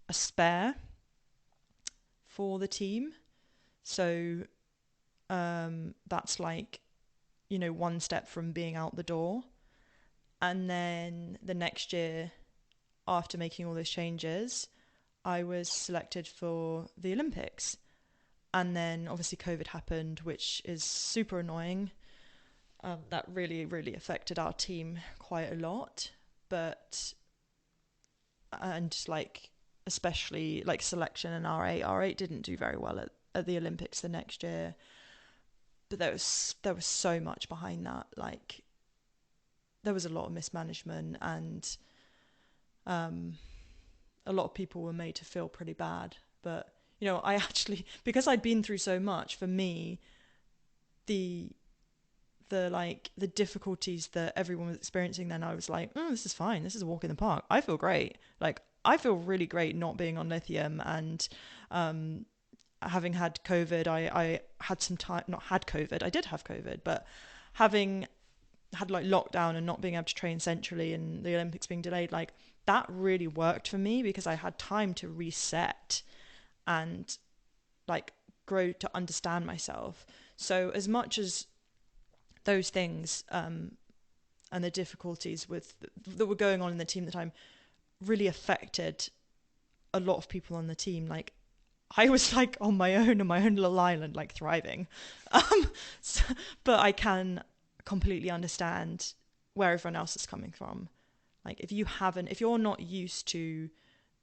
a spare for the team. So that's like, one step from being out the door. And then the next year, after making all those changes, I was selected for the Olympics. And then obviously COVID happened, which is super annoying. That really, really affected our team quite a lot. And like, especially like selection and R8. R8 didn't do very well at the Olympics the next year. But there was so much behind that. Like, there was a lot of mismanagement, and a lot of people were made to feel pretty bad. But I actually, because I'd been through so much, for me, the difficulties that everyone was experiencing then, I was like, this is fine. This is a walk in the park. I feel great. Like, I feel really great not being on lithium, and having had COVID, I had some time, not had COVID, I did have COVID, but having had like lockdown and not being able to train centrally and the Olympics being delayed, like that really worked for me because I had time to reset and like grow to understand myself. So as much as those things and the difficulties that were going on in the team at the time really affected a lot of people on the team, like I was like on my own little island, like thriving. But I can completely understand where everyone else is coming from. Like if you're not used to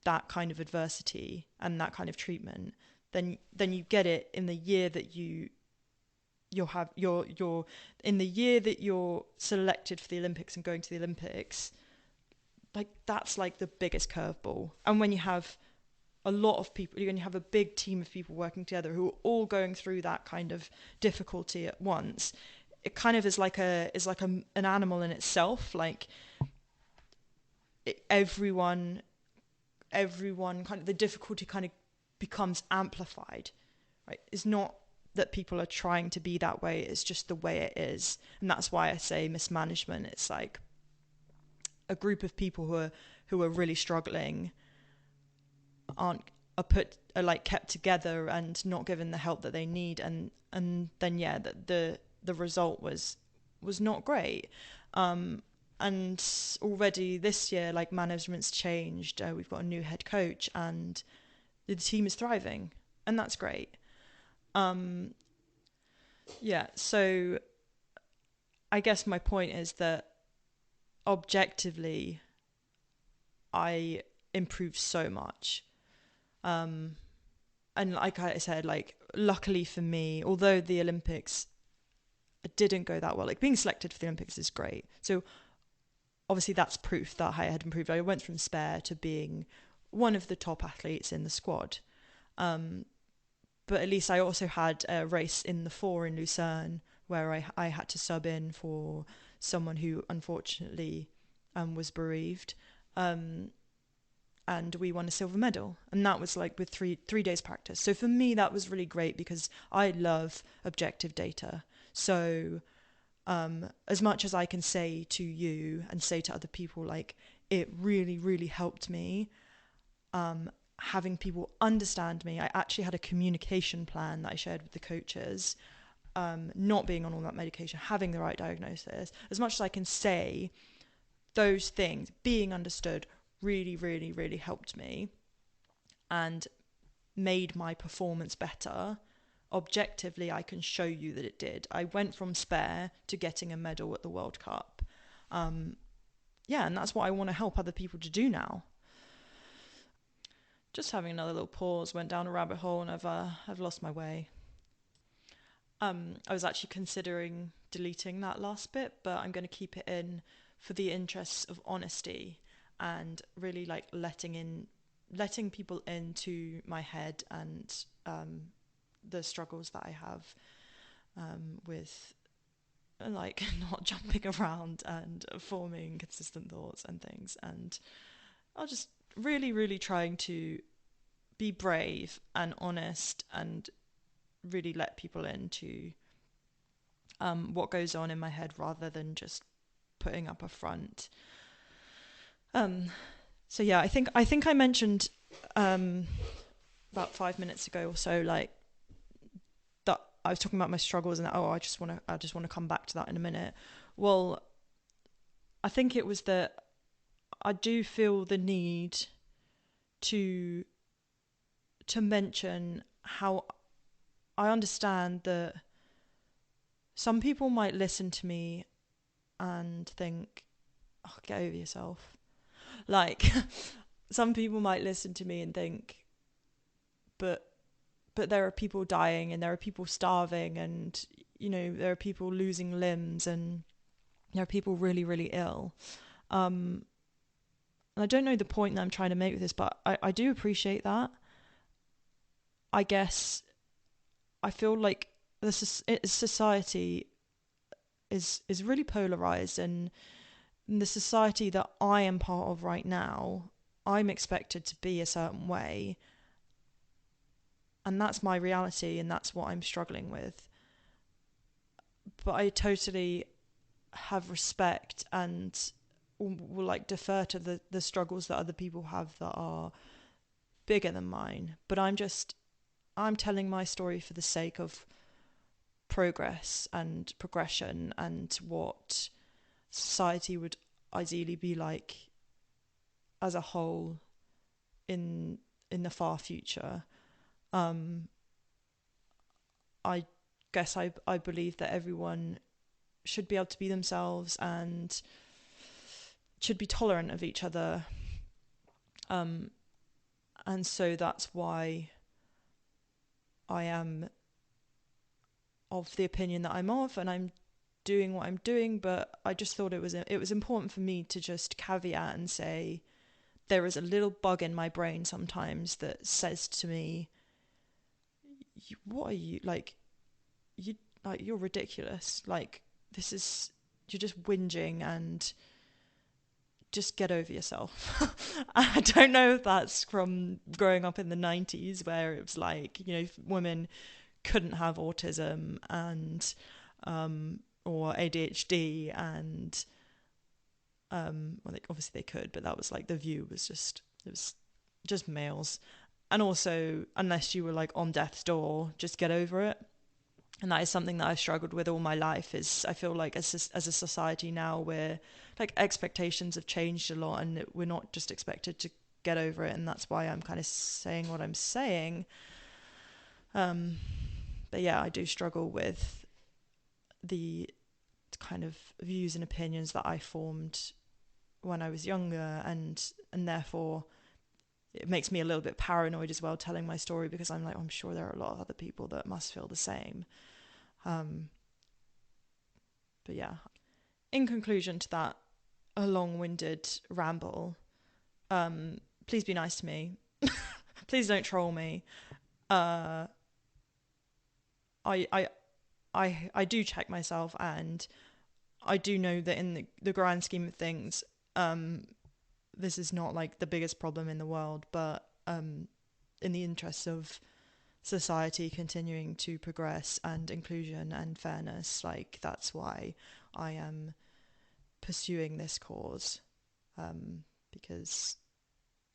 that kind of adversity and that kind of treatment, then you get it in the year that you're in the year that you're selected for the Olympics and going to the Olympics. Like that's like the biggest curveball. And when you have a lot of people, you're going to have a big team of people working together who are all going through that kind of difficulty at once. It kind of is like an animal in itself. Like everyone kind of, the difficulty kind of becomes amplified, right? It's not that people are trying to be that way. It's just the way it is. And that's why I say mismanagement. It's like a group of people who are really struggling are like kept together and not given the help that they need, and then the result was not great. And already this year, like management's changed. We've got a new head coach, and the team is thriving, and that's great. So I guess my point is that objectively, I improved so much. And like I said, like luckily for me, although the Olympics didn't go that well, like being selected for the Olympics is great. So obviously that's proof that I had improved. I went from spare to being one of the top athletes in the squad. But at least I also had a race in the 4 in Lucerne where I had to sub in for someone who unfortunately was bereaved. and we won a silver medal. And that was like with three days practice. So for me, that was really great because I love objective data. So as much as I can say to you and say to other people, like, it really, really helped me having people understand me. I actually had a communication plan that I shared with the coaches, not being on all that medication, having the right diagnosis. As much as I can say those things, being understood really, really, really helped me and made my performance better. Objectively, I can show you that it did. I went from spare to getting a medal at the World Cup. And that's what I want to help other people to do now. Just having another little pause, went down a rabbit hole, and I've lost my way. I was actually considering deleting that last bit, but I'm going to keep it in for the interests of honesty and really like letting people into my head and the struggles that I have with like not jumping around and forming consistent thoughts and things. And I'll just really, really trying to be brave and honest and really let people into what goes on in my head rather than just putting up a front. So yeah, I think I mentioned about 5 minutes ago or so, like, that I was talking about my struggles and that, I just want to come back to that in a minute. Well, I think it was that I do feel the need to mention how I understand that some people might listen to me and think, oh, get over yourself. Like, some people might listen to me and think, but there are people dying and there are people starving and, you know, there are people losing limbs and there are people really, really ill. And I don't know the point that I'm trying to make with this, but I do appreciate that. I guess I feel like society is really polarized, and in the society that I am part of right now, I'm expected to be a certain way, and that's my reality, and that's what I'm struggling with. But I totally have respect and will like defer to the struggles that other people have that are bigger than mine. But I'm telling my story for the sake of progress and progression and what society would ideally be like as a whole in the far future. I guess I believe that everyone should be able to be themselves and should be tolerant of each other. And so that's why I am of the opinion that I'm of, and I'm doing what I'm doing. But I just thought it was important for me to just caveat and say there is a little bug in my brain sometimes that says to me, what are you, like, you're ridiculous, like, you're just whinging and just get over yourself. I don't know if that's from growing up in the 90s where it was like, you know, women couldn't have autism and or ADHD and well, obviously they could, but that was like the view was just males. And also, unless you were like on death's door, just get over it. And that is something that I've struggled with all my life. Is I feel like as a society now, we're like, expectations have changed a lot, and we're not just expected to get over it. And that's why I'm kind of saying what I'm saying. But yeah, I do struggle with the kind of views and opinions that I formed when I was younger, and therefore it makes me a little bit paranoid as well telling my story, because I'm like, I'm sure there are a lot of other people that must feel the same. But yeah, in conclusion to that, a long-winded ramble, please be nice to me. Please don't troll me. I do check myself, and I do know that in the grand scheme of things, this is not like the biggest problem in the world, but in the interests of society continuing to progress and inclusion and fairness, like that's why I am pursuing this cause, because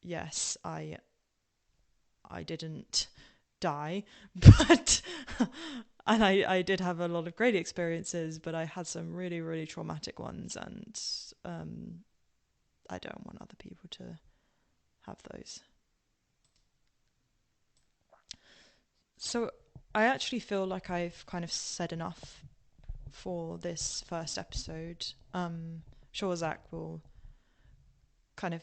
yes, I didn't die, but and I did have a lot of great experiences, but I had some really, really traumatic ones, and I don't want other people to have those. So I actually feel like I've kind of said enough for this first episode. Sure, Zach will kind of,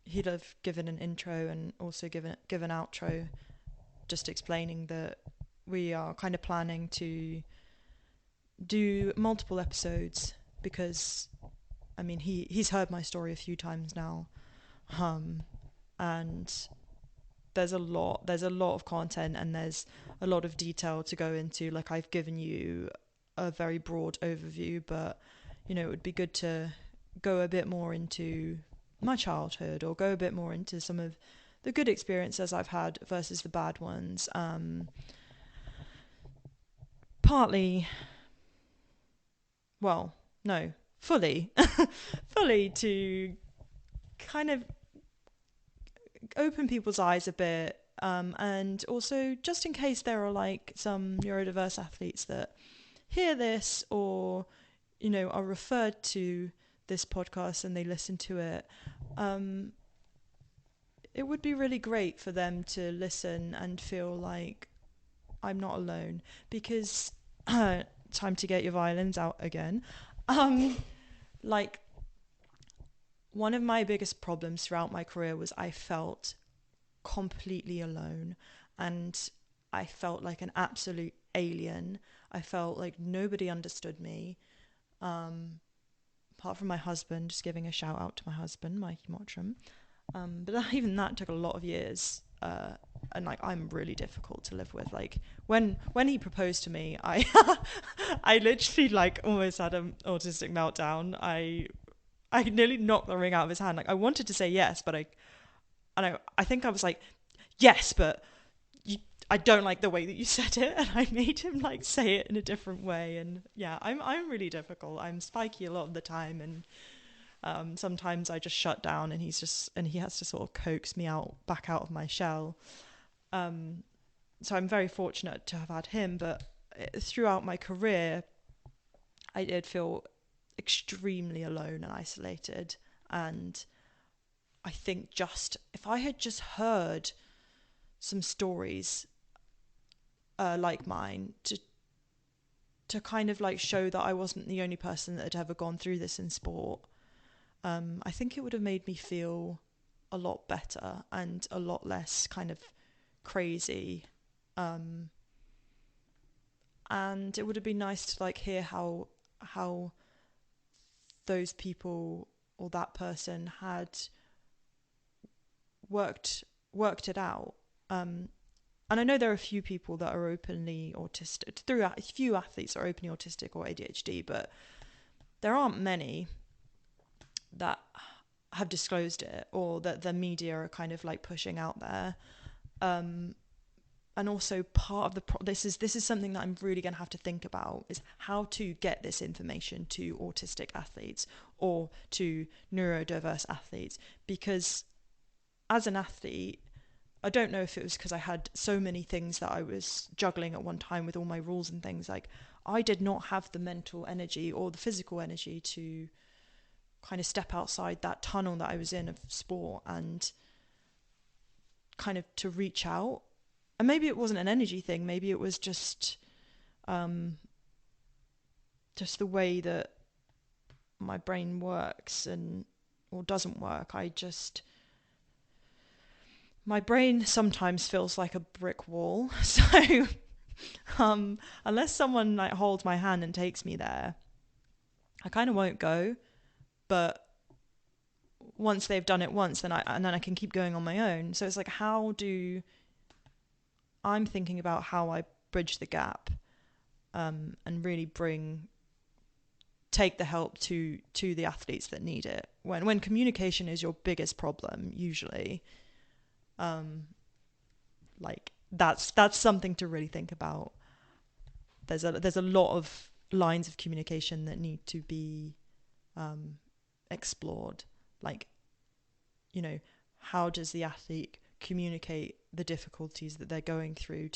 he'd have given an intro and also give an outro, just explaining that we are kind of planning to do multiple episodes, because I mean he's heard my story a few times now, and there's a lot of content, and there's a lot of detail to go into. Like, I've given you a very broad overview, but you know, it would be good to go a bit more into my childhood, or go a bit more into some of the good experiences I've had versus the bad ones. Fully to kind of open people's eyes a bit, and also just in case there are like some neurodiverse athletes that hear this, or you know, are referred to this podcast and they listen to it, it would be really great for them to listen and feel like I'm not alone, because time to get your violins out again. Like, one of my biggest problems throughout my career was I felt completely alone, and I felt like an absolute alien. I felt like nobody understood me, apart from my husband. Just giving a shout out to my husband, Mikey Mottram. But even that took a lot of years, and like, I'm really difficult to live with. Like, when he proposed to me, I I literally like almost had an autistic meltdown. I nearly knocked the ring out of his hand. Like, I wanted to say yes, but I think I was like, yes, but I don't like the way that you said it, and I made him like say it in a different way. And yeah, I'm really difficult. I'm spiky a lot of the time, and sometimes I just shut down, and he has to sort of coax me back out of my shell. So I'm very fortunate to have had him, but throughout my career, I did feel extremely alone and isolated. And I think just if I had just heard some stories like mine, to kind of like show that I wasn't the only person that had ever gone through this in sport, I think it would have made me feel a lot better and a lot less kind of crazy. And it would have been nice to like hear how those people or that person had worked it out. And I know there are a few people that are openly autistic, a few athletes are openly autistic or ADHD, but there aren't many that have disclosed it, or that the media are kind of like pushing out there. And also part of this is something that I'm really going to have to think about, is how to get this information to autistic athletes or to neurodiverse athletes. Because as an athlete, I don't know if it was because I had so many things that I was juggling at one time with all my rules and things, like I did not have the mental energy or the physical energy to kind of step outside that tunnel that I was in of sport and kind of to reach out. And maybe it wasn't an energy thing, maybe it was just the way that my brain works or doesn't work. My brain sometimes feels like a brick wall. So unless someone like holds my hand and takes me there, I kind of won't go. But once they've done it once, then I can keep going on my own. So it's like, I'm thinking about how I bridge the gap, and really bring take the help to the athletes that need it. When communication is your biggest problem, usually, like that's something to really think about. There's a lot of lines of communication that need to be explored. Like, you know, how does the athlete communicate the difficulties that they're going through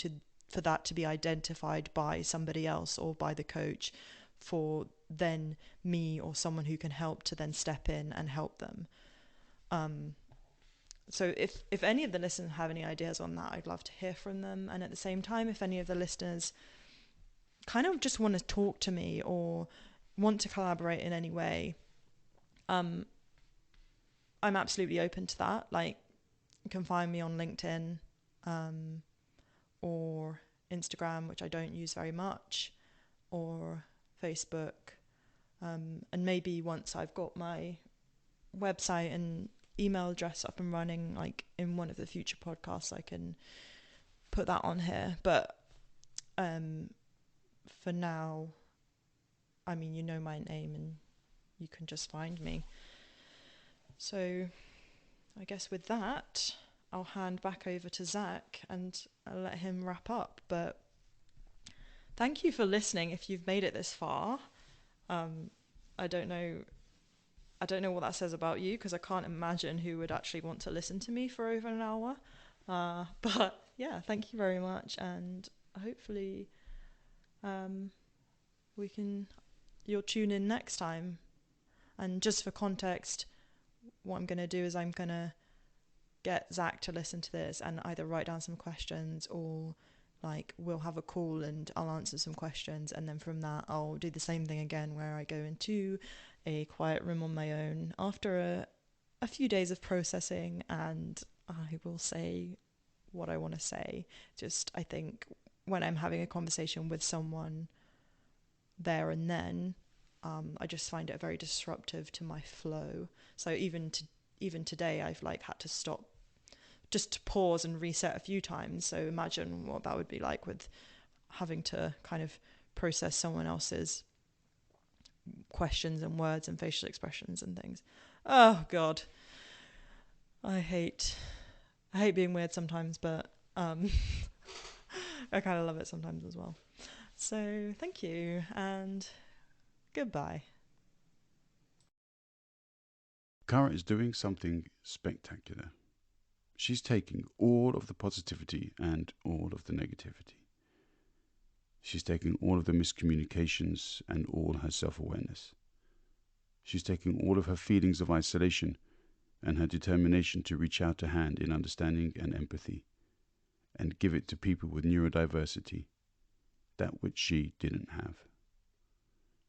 for that to be identified by somebody else or by the coach, for then me or someone who can help to then step in and help them. So if any of the listeners have any ideas on that, I'd love to hear from them. And at the same time, if any of the listeners kind of just want to talk to me or want to collaborate in any way, I'm absolutely open to that. Like, you can find me on LinkedIn or Instagram, which I don't use very much, or Facebook. And maybe once I've got my website and email address up and running, like in one of the future podcasts, I can put that on here. But for now, I mean, you know my name and you can just find me. So I guess with that, I'll hand back over to Zach and I'll let him wrap up. But thank you for listening if you've made it this far. I don't know what that says about you, because I can't imagine who would actually want to listen to me for over an hour. But yeah, thank you very much, and hopefully you'll tune in next time. And just for context, what I'm going to do is I'm going to get Zach to listen to this and either write down some questions, or like we'll have a call and I'll answer some questions, and then from that I'll do the same thing again, where I go into a quiet room on my own after a few days of processing, and I will say what I want to say. Just, I think when I'm having a conversation with someone there and then, I just find it very disruptive to my flow. So even today, I've like had to stop, just to pause and reset a few times. So imagine what that would be like with having to kind of process someone else's questions and words and facial expressions and things. Oh God, I hate being weird sometimes, but I kind of love it sometimes as well. So thank you and goodbye. Caragh is doing something spectacular. She's taking all of the positivity and all of the negativity. She's taking all of the miscommunications and all her self-awareness. She's taking all of her feelings of isolation and her determination to reach out a hand in understanding and empathy and give it to people with neurodiversity, that which she didn't have.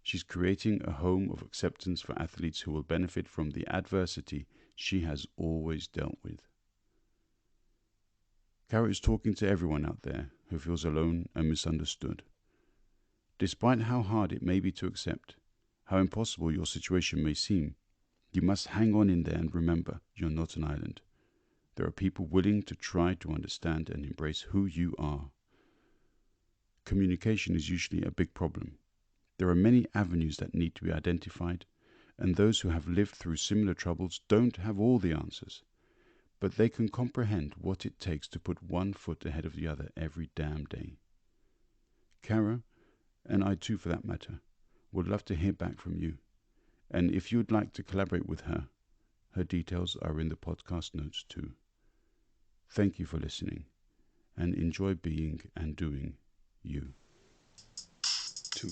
She's creating a home of acceptance for athletes who will benefit from the adversity she has always dealt with. Caragh is talking to everyone out there who feels alone and misunderstood. Despite how hard it may be to accept, how impossible your situation may seem, you must hang on in there and remember, you're not an island. There are people willing to try to understand and embrace who you are. Communication is usually a big problem. There are many avenues that need to be identified, and those who have lived through similar troubles don't have all the answers, but they can comprehend what it takes to put one foot ahead of the other every damn day. Caragh, and I too for that matter, would love to hear back from you. And if you'd like to collaborate with her, her details are in the podcast notes too. Thank you for listening, and enjoy being and doing you. 2.